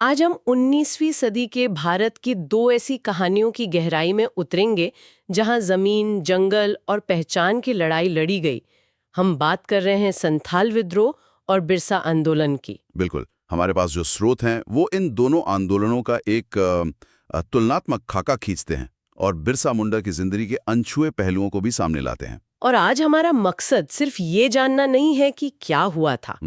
आज हम 19वीं सदी के भारत की दो ऐसी कहानियों की गहराई में उतरेंगे जहां जमीन, जंगल और पहचान की लड़ाई लड़ी गई। हम बात कर रहे हैं संथाल विद्रोह और बिरसा आंदोलन की। बिल्कुल। हमारे पास जो स्रोत हैं वो इन दोनों आंदोलनों का एक तुलनात्मक खाका खींचते हैं और बिरसा मुंडा की जिंदगी के अनछुए पहलुओं को भी सामने लाते हैं। और आज हमारा मकसद सिर्फ ये जानना नहीं है कि क्या हुआ था,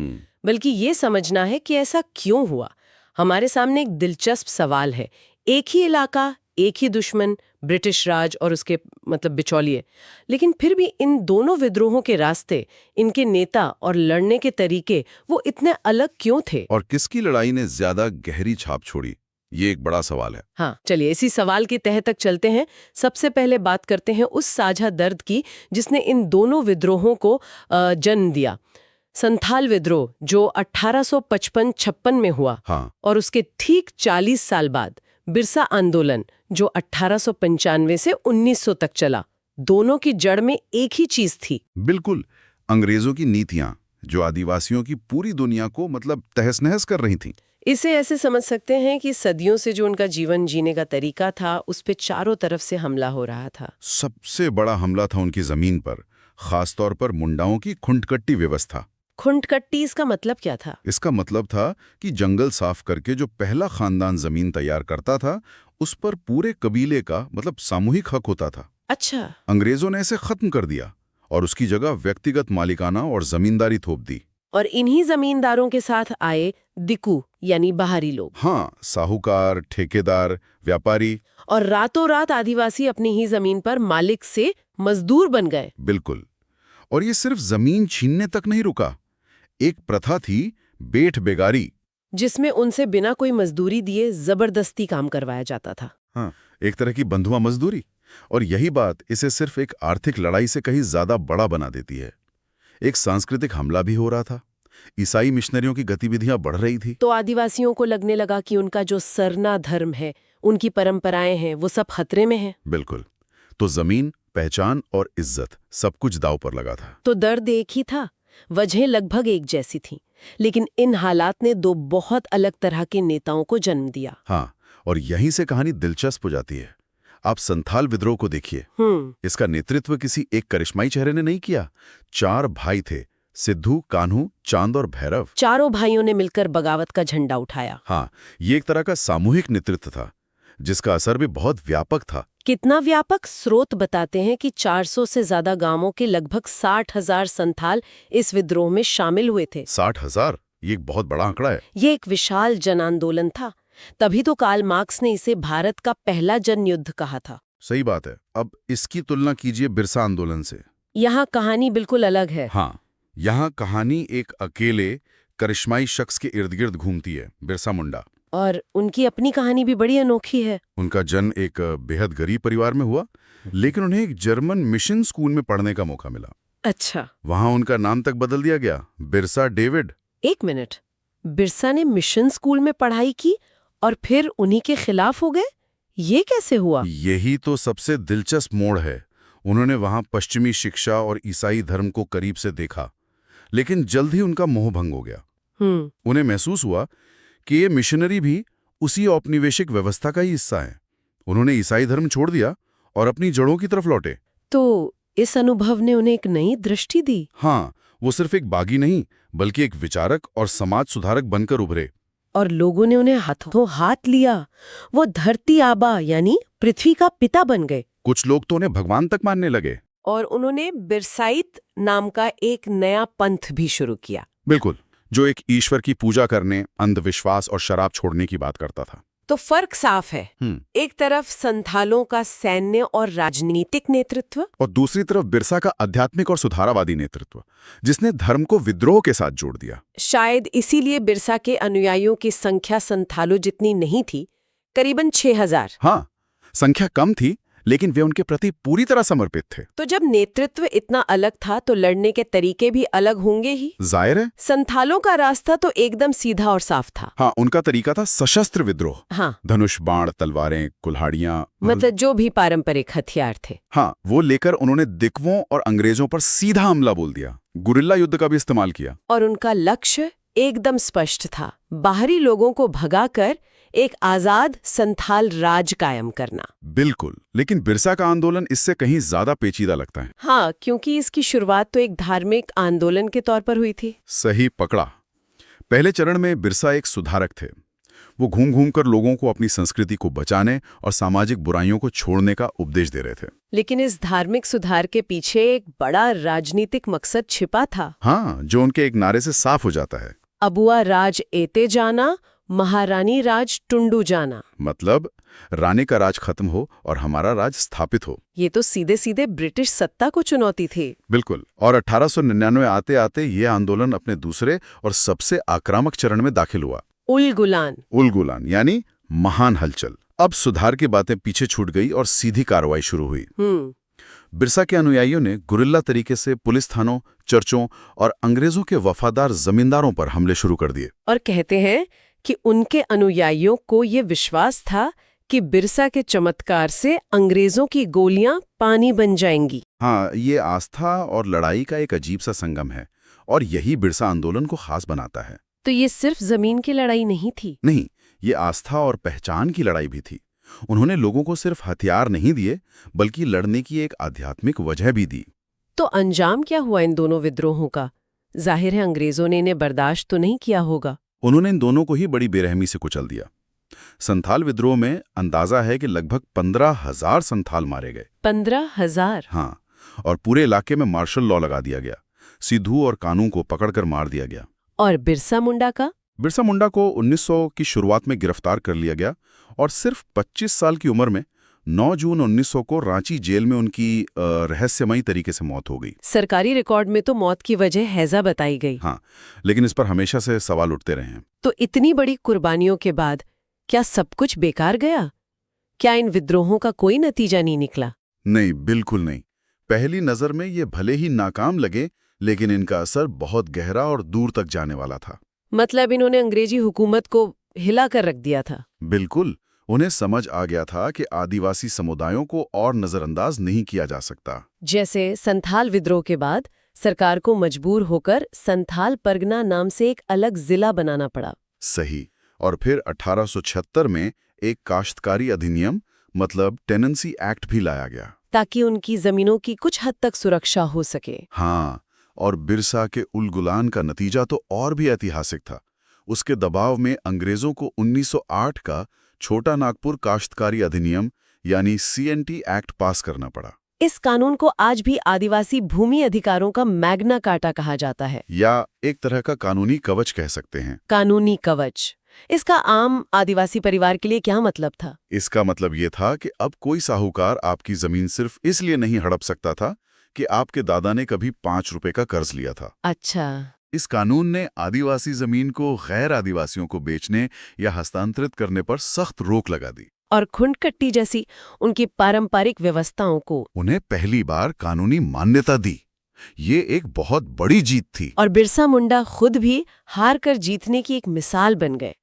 बल्कि ये समझना है कि ऐसा क्यों हुआ। हमारे सामने एक दिलचस्प सवाल है। एक ही इलाका, एक ही दुश्मन, ब्रिटिश राज और उसके बिचौलिए, लेकिन फिर भी इन दोनों विद्रोहों के रास्ते, इनके नेता और लड़ने के तरीके वो इतने अलग क्यों थे? और किसकी लड़ाई ने ज्यादा गहरी छाप छोड़ी, ये एक बड़ा सवाल है। हाँ, चलिए इसी सवाल के तह तक चलते हैं। सबसे पहले बात करते हैं उस साझा दर्द की जिसने इन दोनों विद्रोहों को जन्म दिया। संथाल विद्रोह जो 1855-56 में हुआ। हाँ। और उसके ठीक 40 साल बाद बिरसा आंदोलन जो 1895 से 1900 तक चला। दोनों की जड़ में एक ही चीज थी। बिल्कुल, अंग्रेजों की नीतियां जो आदिवासियों की पूरी दुनिया को तहस नहस कर रही थीं। इसे ऐसे समझ सकते हैं कि सदियों से जो उनका जीवन जीने का तरीका था, उस पे चारों तरफ से हमला हो रहा था। सबसे बड़ा हमला था उनकी जमीन पर, खासतौर पर मुंडाओं की खुंटकट्टी व्यवस्था। खुंटकट्टी, इसका मतलब क्या था? इसका मतलब था कि जंगल साफ करके जो पहला खानदान जमीन तैयार करता था, उस पर पूरे कबीले का सामूहिक हक होता था। अच्छा। अंग्रेजों ने इसे खत्म कर दिया और उसकी जगह व्यक्तिगत मालिकाना और जमींदारी थोप दी। और इन्हीं जमींदारों के साथ आए दिकू यानी बाहरी लोग। हाँ, साहूकार, ठेकेदार, व्यापारी। और रातों रात आदिवासी अपनी ही जमीन पर मालिक से मजदूर बन गए। बिल्कुल। और ये सिर्फ जमीन छीनने तक नहीं रुका। एक प्रथा थी बेठ बेगारी, जिसमें उनसे बिना कोई मजदूरी दिए जबरदस्ती काम करवाया जाता था। हाँ, एक तरह की बंधुआ मजदूरी। और यही बात इसे सिर्फ एक आर्थिक लड़ाई से कहीं ज्यादा बड़ा बना देती है। एक सांस्कृतिक हमला भी हो रहा था। ईसाई मिशनरियों की गतिविधियां बढ़ रही थी। तो आदिवासियों को लगने लगा कि उनका जो सरना धर्म है, उनकी परंपराएं हैं, वो सब खतरे में हैं। बिल्कुल। तो जमीन, पहचान और इज्जत सब कुछ दांव पर लगा था। तो दर्द एक ही था, वजहें लगभग एक जैसी थीं, लेकिन इन हालात ने दो बहुत अलग तरह के नेताओं को जन्म दिया। हाँ, और यहीं से कहानी दिलचस्प हो जाती है। आप संथाल विद्रोह को देखिए। इसका नेतृत्व किसी एक करिश्माई चेहरे ने नहीं किया। 4 भाई थे, सिद्धू, कान्हू, चांद और भैरव। चारों भाइयों ने मिलकर बगावत का झंडा उठाया। हाँ, ये एक तरह का सामूहिक नेतृत्व था जिसका असर भी बहुत व्यापक था। कितना व्यापक? स्रोत बताते हैं कि 400 से ज्यादा गांवों के लगभग 60,000 संथाल इस विद्रोह में शामिल हुए थे। 60,000? ये एक बहुत बड़ा आंकड़ा है। ये एक विशाल जन आंदोलन था। तभी तो कार्ल मार्क्स ने इसे भारत का पहला जन युद्ध कहा था। सही बात है। अब इसकी तुलना कीजिए बिरसा आंदोलन से। यहाँ कहानी बिल्कुल अलग है। हाँ, यहाँ कहानी एक अकेले करिश्माई शख्स के इर्द गिर्द घूमती है, बिरसा मुंडा। और उनकी अपनी कहानी भी बड़ी अनोखी है। उनका जन्म एक बेहद गरीब परिवार में हुआ, लेकिन उन्हें एक जर्मन मिशन स्कूल में पढ़ने का मौका मिला। अच्छा। वहां उनका नाम तक बदल दिया गया, बिरसा डेविड। एक मिनट, बिरसा ने मिशन स्कूल में पढ़ाई की और फिर उन्हीं के खिलाफ हो गए? ये कैसे हुआ? यही तो सबसे दिलचस्प मोड़ है। उन्होंने वहां पश्चिमी शिक्षा और ईसाई धर्म को करीब से देखा, लेकिन जल्द ही उनका मोह भंग हो गया। उन्हें महसूस हुआ कि ये मिशनरी भी उसी औपनिवेशिक व्यवस्था का ही हिस्सा है। उन्होंने ईसाई धर्म छोड़ दिया और अपनी जड़ों की तरफ लौटे। तो इस अनुभव ने उन्हें एक नई दृष्टि दी। हाँ, वो सिर्फ एक बागी नहीं, बल्कि एक विचारक और समाज सुधारक बनकर उभरे। और लोगों ने उन्हें हाथों हाथ लिया। वो धरती आबा यानी पृथ्वी का पिता बन गए। कुछ लोग तो उन्हें भगवान तक मानने लगे। और उन्होंने बिरसाइत नाम का एक नया पंथ भी शुरू किया। बिल्कुल, जो एक ईश्वर की पूजा करने, अंधविश्वास और शराब छोड़ने की बात करता था। तो फर्क साफ है। एक तरफ संथालों का सैन्य और राजनीतिक नेतृत्व, और दूसरी तरफ बिरसा का आध्यात्मिक और सुधारावादी नेतृत्व, जिसने धर्म को विद्रोह के साथ जोड़ दिया। शायद इसीलिए बिरसा के अनुयायियों की संख्या संथालों जितनी नहीं थी, करीबन 6,000। हाँ, संख्या कम थी, लेकिन वे उनके प्रति पूरी तरह समर्पित थे। तो जब नेतृत्व इतना अलग था तो लड़ने के तरीके भी अलग होंगे ही। जाहिर है। संथालों का रास्ता तो एकदम सीधा और साफ था। हाँ, उनका तरीका था सशस्त्र विद्रोह। हाँ, धनुष, बाण, तलवारें, कुल्हाड़ियां, जो भी पारंपरिक हथियार थे। हाँ, वो लेकर उन्होंने दिकवों और अंग्रेजों पर सीधा हमला बोल दिया। गुरिल्ला युद्ध का भी इस्तेमाल किया। और उनका लक्ष्य एकदम स्पष्ट था, बाहरी लोगों को भगाकर एक आजाद संथाल राज कायम करना। बिल्कुल, लेकिन बिरसा का आंदोलन इससे कहीं ज्यादा पेचीदा लगता है। हाँ, क्योंकि इसकी शुरुआत तो एक धार्मिक आंदोलन के तौर पर हुई थी। सही पकड़ा। पहले चरण में बिरसा एक सुधारक थे। वो घूम घूम कर लोगों को अपनी संस्कृति को बचाने और सामाजिक बुराइयों को छोड़ने का उपदेश दे रहे थे। लेकिन इस धार्मिक सुधार के पीछे एक बड़ा राजनीतिक मकसद छिपा था। हाँ, जो उनके एक नारे से साफ हो जाता है। अबुआ राज एते जाना, महारानी राज टुंडू जाना। मतलब रानी का राज खत्म हो और हमारा राज स्थापित हो। ये तो सीधे सीधे ब्रिटिश सत्ता को चुनौती थी। बिल्कुल। और 1899 आते आते ये आंदोलन अपने दूसरे और सबसे आक्रामक चरण में दाखिल हुआ। उल-गुलान यानी महान हलचल। अब सुधार की बातें पीछे छूट गई और सीधी कार्रवाई शुरू हुई। बिरसा के अनुयायियों ने गुरिल्ला तरीके से पुलिस थानों, चर्चों और अंग्रेजों के वफादार जमींदारों पर हमले शुरू कर दिए। और कहते हैं कि उनके अनुयायियों को ये विश्वास था कि बिरसा के चमत्कार से अंग्रेजों की गोलियां पानी बन जाएंगी। हाँ, ये आस्था और लड़ाई का एक अजीब सा संगम है और यही बिरसा आंदोलन को खास बनाता है। तो ये सिर्फ जमीन की लड़ाई नहीं थी? नहीं, ये आस्था और पहचान की लड़ाई भी थी। उन्होंने लोगों को सिर्फ हथियार नहीं दिए, बल्कि लड़ने की एक आध्यात्मिक वजह भी दी। तो अंजाम क्या हुआ इन दोनों विद्रोहों का? जाहिर है अंग्रेजों ने इन्हें बर्दाश्त तो नहीं किया होगा। उन्होंने इन दोनों को ही बड़ी बेरहमी से कुचल दिया। संथाल विद्रोह में अंदाजा है कि लगभग 15,000 संथाल मारे गए। 15,000? हाँ, और पूरे इलाके में मार्शल लॉ लगा दिया गया। सिद्धू और कानू को पकड़कर मार दिया गया। और बिरसा मुंडा का? बिरसा मुंडा को 1900 की शुरुआत में गिरफ्तार कर लिया गया और सिर्फ 25 साल की उम्र में 9 जून 1900 को रांची जेल में उनकी रहस्यमयी तरीके से मौत हो गई। सरकारी रिकॉर्ड में तो मौत की वजह हैजा बताई गई। हाँ, लेकिन इस पर हमेशा से सवाल उठते रहे हैं। तो इतनी बड़ी कुर्बानियों के बाद क्या सब कुछ बेकार गया? क्या इन विद्रोहों का कोई नतीजा नहीं निकला? नहीं, बिल्कुल नहीं। पहली नजर में ये भले ही नाकाम लगे, लेकिन इनका असर बहुत गहरा और दूर तक जाने वाला था। मतलब इन्होंने अंग्रेजी हुकूमत को हिला कर रख दिया था। बिल्कुल। उन्हें समझ आ गया था कि आदिवासी समुदायों को और नजरअंदाज नहीं किया जा सकता। जैसे संथाल विद्रोह के बाद सरकार को मजबूर होकर संथाल परगना नाम से एक अलग जिला बनाना पड़ा। सही। और फिर 1876 में एक काश्तकारी अधिनियम मतलब टेनेंसी एक्ट भी लाया गया, ताकि उनकी जमीनों की कुछ हद तक सुरक्षा हो सके। हाँ, और बिरसा के उल-गुलान का नतीजा तो और भी ऐतिहासिक था। उसके दबाव में अंग्रेजों को 1908 का छोटा नागपुर काश्तकारी अधिनियम यानी CNT एक्ट पास करना पड़ा। इस कानून को आज भी आदिवासी भूमि अधिकारों का मैग्ना कार्टा कहा जाता है, या एक तरह का कानूनी कवच कह सकते हैं। कानूनी कवच। इसका आम आदिवासी परिवार के लिए क्या मतलब था? इसका मतलब ये था कि अब कोई साहूकार आपकी जमीन सिर्फ इसलिए नहीं हड़प सकता था कि आपके दादा ने कभी 5 रुपए का कर्ज लिया था। अच्छा। इस कानून ने आदिवासी जमीन को गैर आदिवासियों को बेचने या हस्तांतरित करने पर सख्त रोक लगा दी। और खुंडकट्टी जैसी उनकी पारंपरिक व्यवस्थाओं को उन्हें पहली बार कानूनी मान्यता दी। ये एक बहुत बड़ी जीत थी। और बिरसा मुंडा खुद भी हार कर जीतने की एक मिसाल बन गए।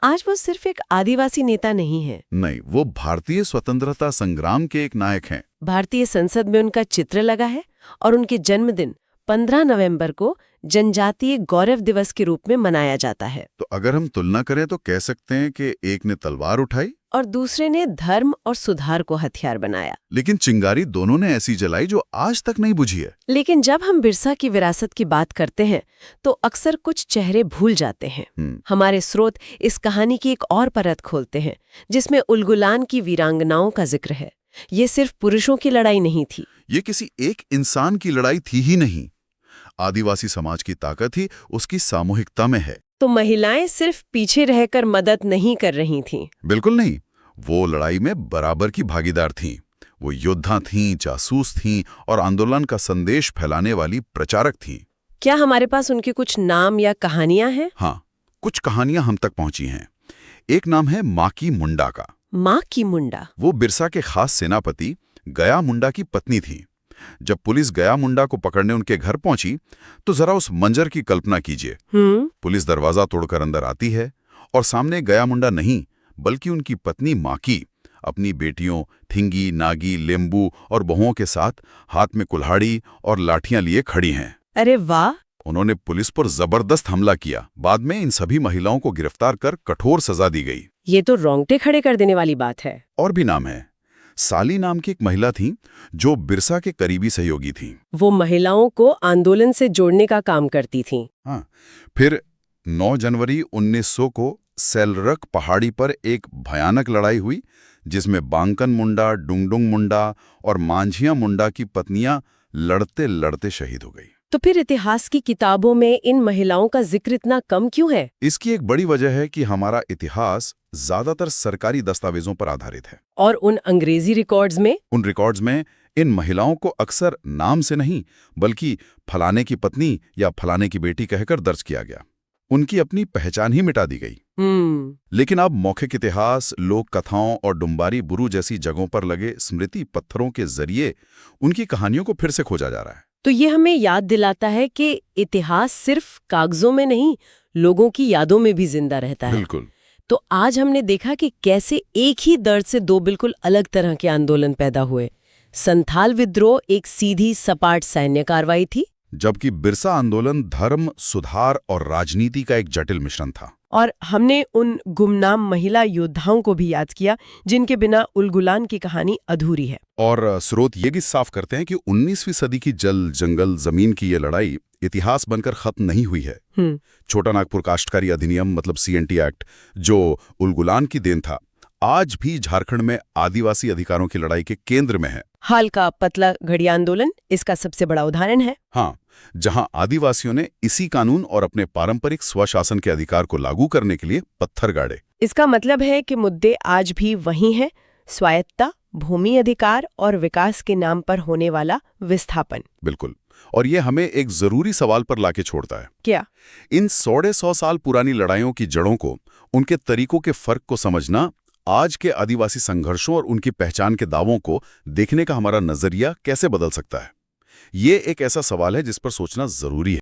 आज वो सिर्फ एक आदिवासी नेता नहीं है। नहीं, वो भारतीय स्वतंत्रता संग्राम के एक नायक हैं। भारतीय संसद में उनका चित्र लगा है और उनके जन्मदिन 15 नवंबर को जनजातीय गौरव दिवस के रूप में मनाया जाता है। तो अगर हम तुलना करें तो कह सकते हैं कि एक ने तलवार उठाई और दूसरे ने धर्म और सुधार को हथियार बनाया। लेकिन चिंगारी दोनों ने ऐसी जलाई जो आज तक नहीं बुझी है। लेकिन जब हम बिरसा की विरासत की बात करते हैं तो अक्सर कुछ चेहरे भूल जाते हैं। हमारे स्रोत इस कहानी की एक और परत खोलते हैं जिसमें उल-गुलान की वीरांगनाओं का जिक्र है। ये सिर्फ पुरुषों की लड़ाई नहीं थी, ये किसी एक इंसान की लड़ाई थी ही नहीं। आदिवासी समाज की ताकत ही उसकी सामूहिकता में है। तो महिलाएं सिर्फ पीछे रहकर मदद नहीं कर रही थीं। बिल्कुल नहीं, वो लड़ाई में बराबर की भागीदार थीं। वो योद्धा थीं, जासूस थीं और आंदोलन का संदेश फैलाने वाली प्रचारक थीं। क्या हमारे पास उनके कुछ नाम या कहानियां हैं? हाँ, कुछ कहानियां हम तक पहुंची हैं। एक नाम है माकी मुंडा का। माकी मुंडा? वो बिरसा के खास सेनापति गया मुंडा की पत्नी थी। जब पुलिस गया मुंडा को पकड़ने उनके घर पहुंची तो जरा उस मंजर की कल्पना कीजिए। पुलिस दरवाजा तोड़कर अंदर आती है और सामने गया मुंडा नहीं बल्कि उनकी पत्नी माकी अपनी बेटियों थिंगी, नागी, लेम्बू और बहुओं के साथ हाथ में कुल्हाड़ी और लाठियां लिए खड़ी हैं। अरे वाह! उन्होंने पुलिस पर जबरदस्त हमला किया। बाद में इन सभी महिलाओं को गिरफ्तार कर कठोर सजा दी गई। ये तो रोंगटे खड़े कर देने वाली बात है। और भी नाम है। साली नाम की एक महिला थी जो बिरसा के करीबी सहयोगी थी। वो महिलाओं को आंदोलन से जोड़ने का काम करती थी। हाँ, फिर 9 जनवरी 1900 को सेलरक पहाड़ी पर एक भयानक लड़ाई हुई जिसमें बांकन मुंडा, डुंगडुंग मुंडा और मांझिया मुंडा की पत्नियां लड़ते लड़ते शहीद हो गई। तो फिर इतिहास की किताबों में इन महिलाओं का जिक्र इतना कम क्यों है? इसकी एक बड़ी वजह है कि हमारा इतिहास ज्यादातर सरकारी दस्तावेजों पर आधारित है। और उन अंग्रेजी रिकॉर्ड्स में? उन रिकॉर्ड्स में इन महिलाओं को अक्सर नाम से नहीं बल्कि फलाने की पत्नी या फलाने की बेटी कहकर दर्ज किया गया। उनकी अपनी पहचान ही मिटा दी गई। लेकिन अब मौखिक इतिहास, लोक कथाओं और डुम्बारी बुरु जैसी जगहों पर लगे स्मृति पत्थरों के जरिए उनकी कहानियों को फिर से खोजा जा रहा है। तो ये हमें याद दिलाता है कि इतिहास सिर्फ कागजों में नहीं, लोगों की यादों में भी जिंदा रहता है। बिल्कुल। तो आज हमने देखा कि कैसे एक ही दर्द से दो बिल्कुल अलग तरह के आंदोलन पैदा हुए। संथाल विद्रोह एक सीधी सपाट सैन्य कार्रवाई थी, जबकि बिरसा आंदोलन धर्म, सुधार और राजनीति का एक जटिल मिश्रण था। और हमने उन गुमनाम महिला योद्धाओं को भी याद किया जिनके बिना उलगुलान की कहानी अधूरी है। और स्रोत ये भी साफ करते हैं कि 19वीं सदी की जल, जंगल, जमीन की ये लड़ाई इतिहास बनकर खत्म नहीं हुई है। छोटा नागपुर काश्तकारी अधिनियम मतलब CNT एक्ट, जो उलगुलान की देन था, आज भी झारखंड में आदिवासी अधिकारों की लड़ाई के केंद्र में है। हाल का पतला घड़ी आंदोलन इसका सबसे बड़ा उदाहरण है। हाँ, जहां आदिवासियों ने इसी कानून और अपने पारंपरिक स्वशासन के अधिकार को लागू करने के लिए पत्थर गाड़े। इसका मतलब है कि मुद्दे आज भी वही हैं, स्वायत्तता, भूमि अधिकार और विकास के नाम पर होने वाला विस्थापन। बिल्कुल। और ये हमें एक जरूरी सवाल पर लाके छोड़ता है। क्या? इन 150 साल पुरानी लड़ाइयों की जड़ों को, उनके तरीकों के फर्क को समझना आज के आदिवासी संघर्षों और उनकी पहचान के दावों को देखने का हमारा नजरिया कैसे बदल सकता है? ये एक ऐसा सवाल है जिस पर सोचना जरूरी है।